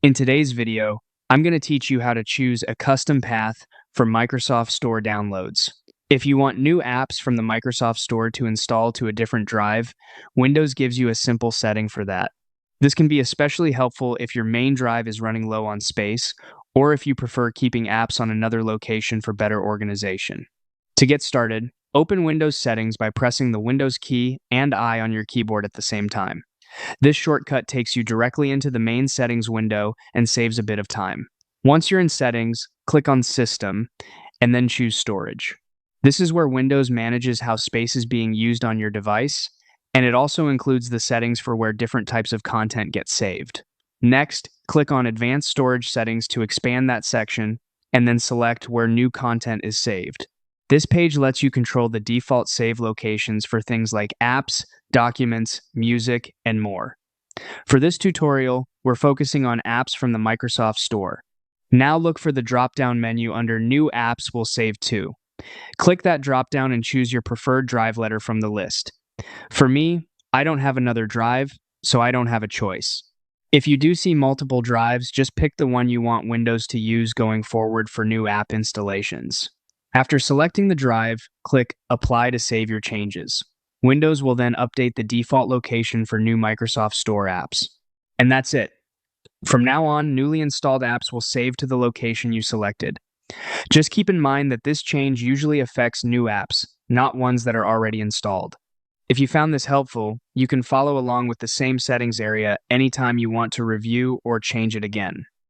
In today's video, I'm going to teach you how to choose a custom path for Microsoft Store downloads. If you want new apps from the Microsoft Store to install to a different drive, Windows gives you a simple setting for that. This can be especially helpful if your main drive is running low on space, or if you prefer keeping apps on another location for better organization. To get started, open Windows Settings by pressing the Windows key and I on your keyboard at the same time. This shortcut takes you directly into the main settings window and saves a bit of time. Once you're in settings, click on System and then choose Storage. This is where Windows manages how space is being used on your device, and it also includes the settings for where different types of content get saved. Next, click on Advanced Storage Settings to expand that section, and then select where new content is saved. This page lets you control the default save locations for things like apps, documents, music, and more. For this tutorial, we're focusing on apps from the Microsoft Store. Now look for the drop-down menu under New Apps will Save To. Click that drop-down and choose your preferred drive letter from the list. For me, I don't have another drive, so I don't have a choice. If you do see multiple drives, just pick the one you want Windows to use going forward for new app installations. After selecting the drive, click Apply to save your changes. Windows will then update the default location for new Microsoft Store apps. And that's it. From now on, newly installed apps will save to the location you selected. Just keep in mind that this change usually affects new apps, not ones that are already installed. If you found this helpful, you can follow along with the same settings area anytime you want to review or change it again.